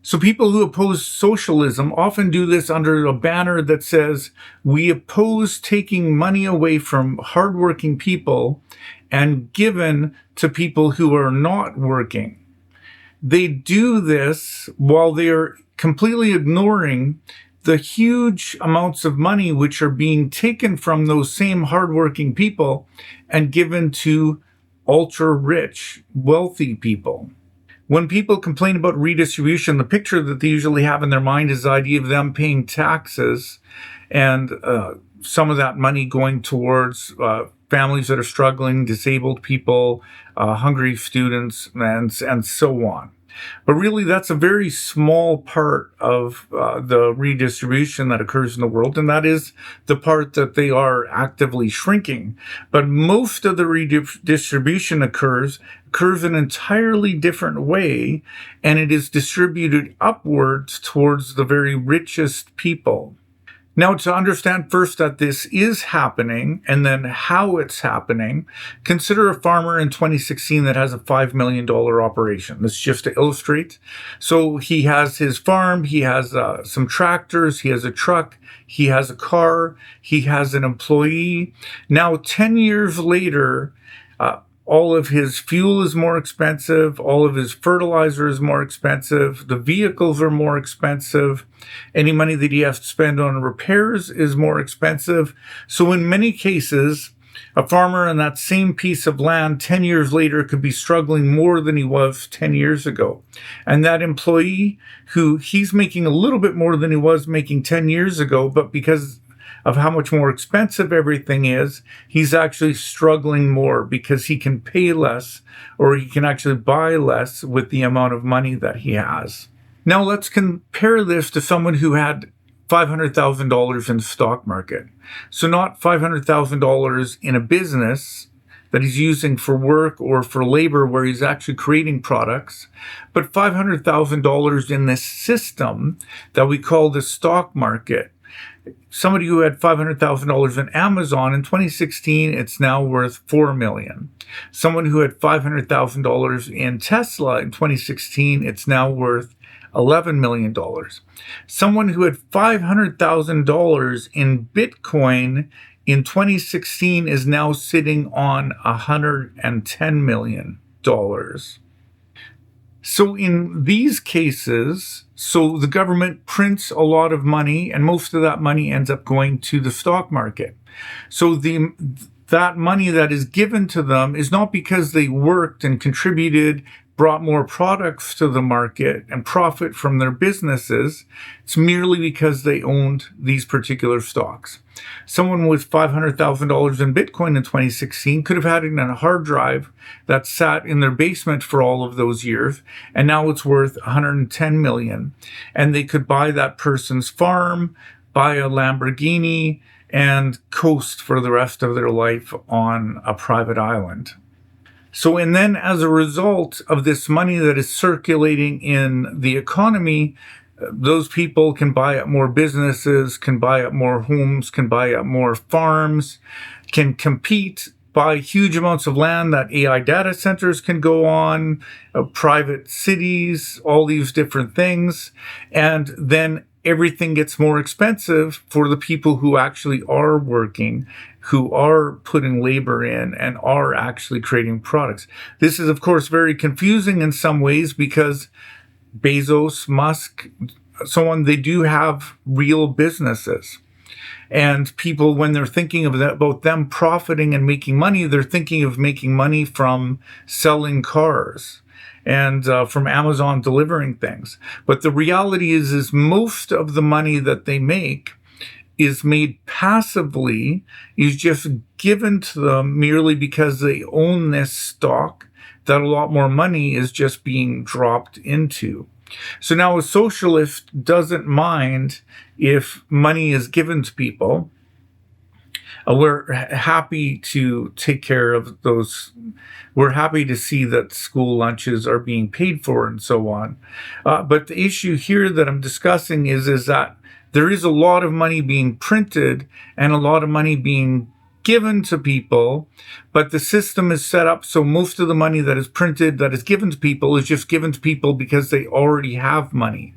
So people who oppose socialism often do this under a banner that says, we oppose taking money away from hardworking people and given to people who are not working. They do this while they are completely ignoring the huge amounts of money which are being taken from those same hardworking people and given to ultra rich, wealthy people. When people complain about redistribution, the picture that they usually have in their mind is the idea of them paying taxes and some of that money going towards families that are struggling, disabled people, hungry students, and so on. But really, that's a very small part of the redistribution that occurs in the world, and that is the part that they are actively shrinking. But most of the redistribution occurs an entirely different way, and it is distributed upwards towards the very richest people. Now, to understand first that this is happening and then how it's happening, consider a farmer in 2016 that has a $5 million operation. This is just to illustrate. So he has his farm, he has some tractors, he has a truck, he has a car, he has an employee. Now, 10 years later, all of his fuel is more expensive. All of his fertilizer is more expensive. The vehicles are more expensive. Any money that he has to spend on repairs is more expensive. So in many cases, a farmer on that same piece of land 10 years later could be struggling more than he was 10 years ago. And that employee who he's making a little bit more than he was making 10 years ago, but because of how much more expensive everything is, he's actually struggling more because he can pay less or he can actually buy less with the amount of money that he has. Now let's compare this to someone who had $500,000 in the stock market. So not $500,000 in a business that he's using for work or for labor where he's actually creating products, but $500,000 in this system that we call the stock market. Somebody who had $500,000 in Amazon in 2016, it's now worth $4 million. Someone who had $500,000 in Tesla in 2016, it's now worth $11 million. Someone who had $500,000 in Bitcoin in 2016 is now sitting on $110 million. So in these cases, so the government prints a lot of money and most of that money ends up going to the stock market. So that money that is given to them is not because they worked and contributed, brought more products to the market and profit from their businesses. It's merely because they owned these particular stocks. Someone with $500,000 in Bitcoin in 2016 could have had it in a hard drive that sat in their basement for all of those years, and now it's worth $110 million. And they could buy that person's farm, buy a Lamborghini, and coast for the rest of their life on a private island. So, and then as a result of this money that is circulating in the economy, those people can buy up more businesses, can buy up more homes, can buy up more farms, can compete, buy huge amounts of land that AI data centers can go on, private cities, all these different things. And then everything gets more expensive for the people who actually are working, who are putting labor in and are actually creating products. This is, of course, very confusing in some ways because Bezos, Musk, so on, they do have real businesses. And people, when they're thinking of that, about them profiting and making money, they're thinking of making money from selling cars and from Amazon delivering things. But the reality is most of the money that they make is made passively, is just given to them merely because they own this stock that a lot more money is just being dropped into. So now a socialist doesn't mind if money is given to people. We're happy to take care of those. We're happy to see that school lunches are being paid for and so on. But the issue here that I'm discussing is that there is a lot of money being printed and a lot of money being given to people, but the system is set up so most of the money that is printed, that is given to people, is just given to people because they already have money.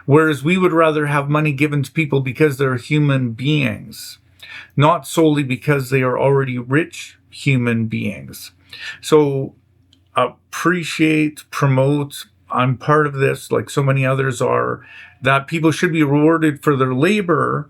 Whereas we would rather have money given to people because they're human beings, not solely because they are already rich human beings. So appreciate, promote, I'm part of this, like so many others are, that people should be rewarded for their labor.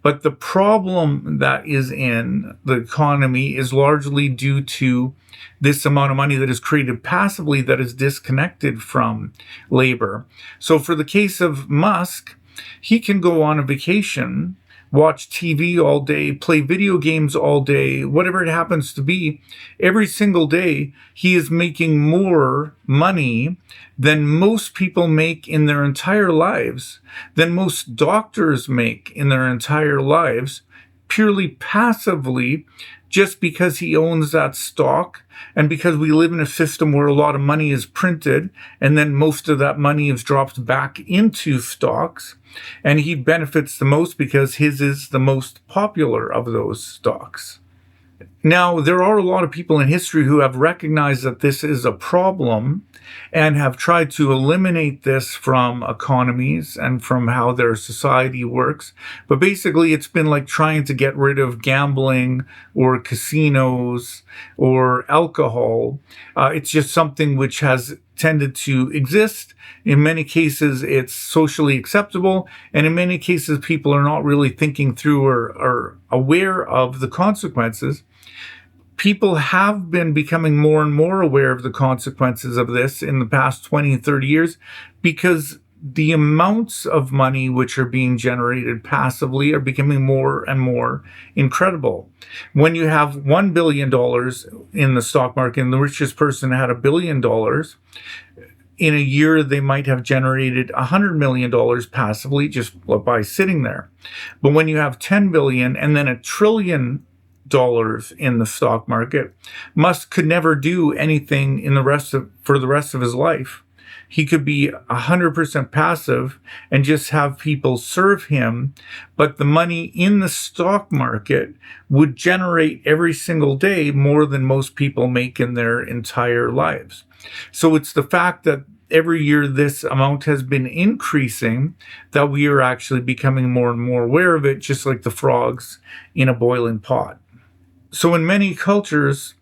But the problem that is in the economy is largely due to this amount of money that is created passively that is disconnected from labor. So for the case of Musk, he can go on a vacation, watch TV all day, play video games all day, whatever it happens to be. Every single day, he is making more money than most people make in their entire lives, than most doctors make in their entire lives, purely passively, just because he owns that stock and because we live in a system where a lot of money is printed and then most of that money is dropped back into stocks, and he benefits the most because his is the most popular of those stocks. Now, there are a lot of people in history who have recognized that this is a problem and have tried to eliminate this from economies and from how their society works. But basically, it's been like trying to get rid of gambling or casinos or alcohol. It's just something which has tended to exist. In many cases, it's socially acceptable. And in many cases, people are not really thinking through or are aware of the consequences. People have been becoming more and more aware of the consequences of this in the past 20 and 30 years because the amounts of money which are being generated passively are becoming more and more incredible. When you have $1 billion in the stock market and the richest person had $1 billion, in a year they might have generated $100 million passively just by sitting there. But when you have 10 billion and then $1 trillion in the stock market, Musk could never do anything for the rest of his life. He could be 100% passive and just have people serve him, but the money in the stock market would generate every single day more than most people make in their entire lives. So it's the fact that every year this amount has been increasing that we are actually becoming more and more aware of it, just like the frogs in a boiling pot. So in many cultures,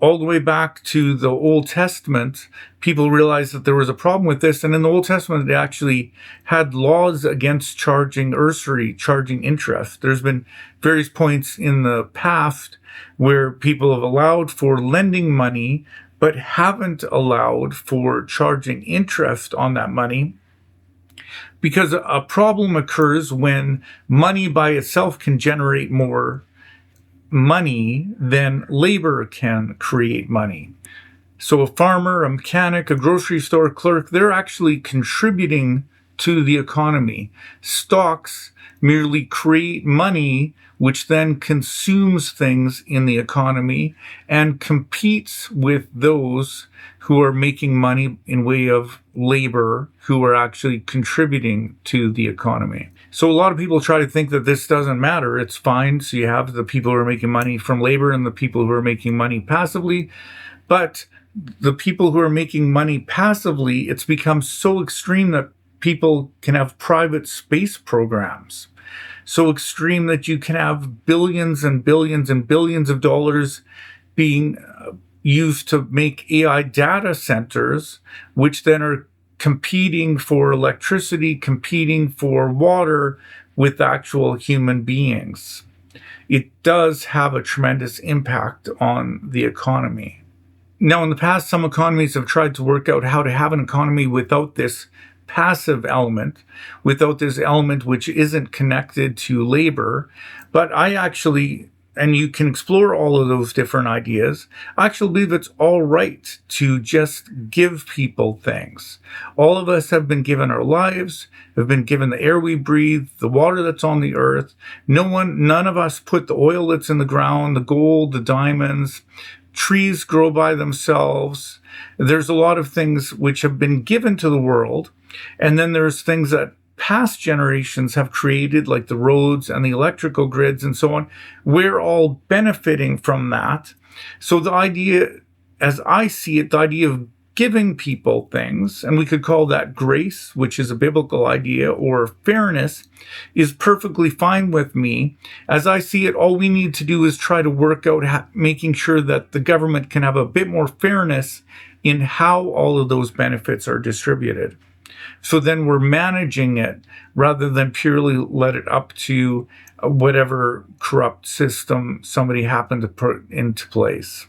all the way back to the Old Testament, people realized that there was a problem with this. And in the Old Testament, they actually had laws against charging usury, charging interest. There's been various points in the past where people have allowed for lending money, but haven't allowed for charging interest on that money. Because a problem occurs when money by itself can generate more money than labor can create money. So a farmer, a mechanic, a grocery store clerk, they're actually contributing to the economy. Stocks merely create money, which then consumes things in the economy and competes with those who are making money in way of labor, who are actually contributing to the economy. So a lot of people try to think that this doesn't matter. It's fine. So you have the people who are making money from labor and the people who are making money passively. But the people who are making money passively, it's become so extreme that people can have private space programs. So extreme that you can have billions and billions and billions of dollars being used to make AI data centers, which then are competing for electricity, competing for water with actual human beings. It does have a tremendous impact on the economy. Now, in the past, some economies have tried to work out how to have an economy without this passive element, without this element which isn't connected to labor. But I actually, and you can explore all of those different ideas, I actually believe it's all right to just give people things. All of us have been given our lives, have been given the air we breathe, the water that's on the earth. None of us put the oil that's in the ground, the gold, the diamonds. Trees grow by themselves. There's a lot of things which have been given to the world. And then there's things that past generations have created, like the roads and the electrical grids and so on, we're all benefiting from that. So the idea, as I see it, the idea of giving people things, and we could call that grace, which is a biblical idea, or fairness, is perfectly fine with me. As I see it, all we need to do is try to work out making sure that the government can have a bit more fairness in how all of those benefits are distributed. So then we're managing it rather than purely let it up to whatever corrupt system somebody happened to put into place.